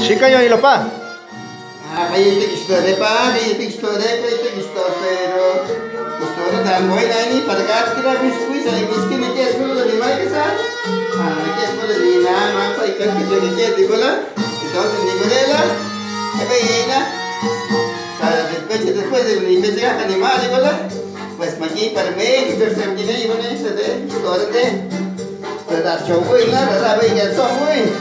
Chica yo y lo pa. Kayak gusto de pa, kayak gusto de, kayak gusto pero gusto na damo ini pada kat kita biskuit saya miskin ni kes dulu dari mana kesan? Kes boleh di nama apa ikan kita ni kes di bola, itu ni boleh lah. Apa ini na? Después de ni kes ya animal di bola. Pues magi para me kita sem ni ni boleh sede, store de. Pada coba ini lah, pada apa ikan semua ini.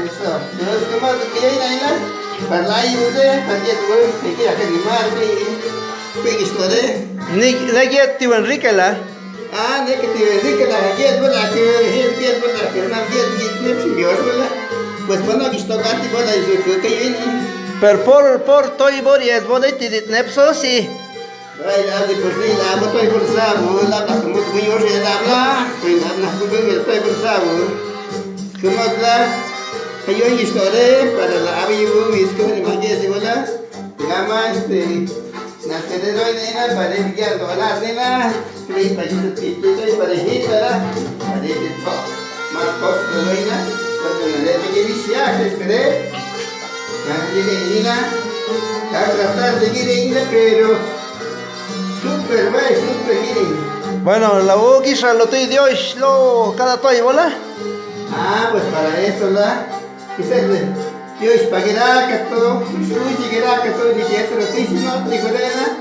Eso, terus kemudian kita ini lah. Parlai ude, pergi tu, pergi akan dimar, pergi istore. Ni lagi tu Enrique la. Ni que te dedica la guía, bola que es bola que una guía de señor bola. Pues bueno, visto gati bola y yo creo que viene. Per por toy bori es bodeti dit nepso si. Ay, la de por sí, la moto y por sabo, la como muy yo se habla, pues la como el toy por sabo. Como la Kayo yung istore para la abiyo mismo ni magye di bola. Gama nasa de doy na para bigyan to ala na. Play pa yung tito to para hitara. Para dito mas post doy na. Para na dito que visya espere. Hindi na. Tratar de ir pero super gire. Bueno, la boqui lo estoy de hoy, lo cada toy bola. Pues para eso la quizás yo espaguera que todo sushi que era que todo ni que esto rotísimo ni corena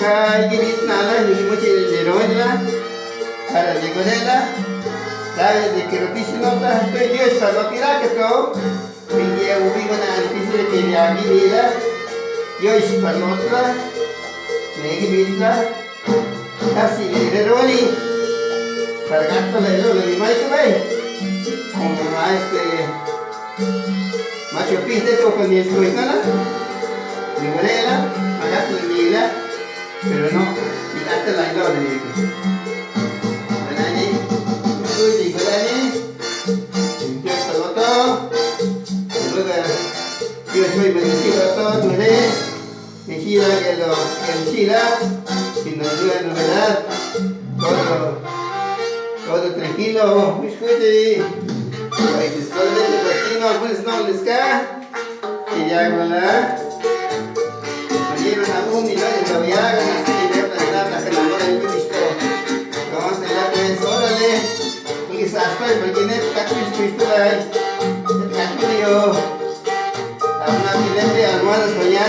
que grit nada ni mucho de roña para de corena sabe de que rotísimo está estoy yo para tirar que todo y ya ubico na difícil que ya mi vida yo es para otra me gritna casi de roli para gasto de lo de mai que vai como Macho Piste con mi escuela, mi morela, pagaste la vida, pero no, quitaste la idea de mi Banani, Uy, Banani, yo saludo, luego yo soy bendecido a todos, tú eres, vigila que vigila, sin duda novedad, todo tranquilo, escute. Ay, después de este platino, pues no les cae. Y ya, ¿verdad? Me llevan a un millón de caviar, así que voy a plantar la canadora y un listo. Vamos a la pues, órale. Porque se hasta el porque net cactus pistola. El cactus yo. La una pilete almohadas soñar.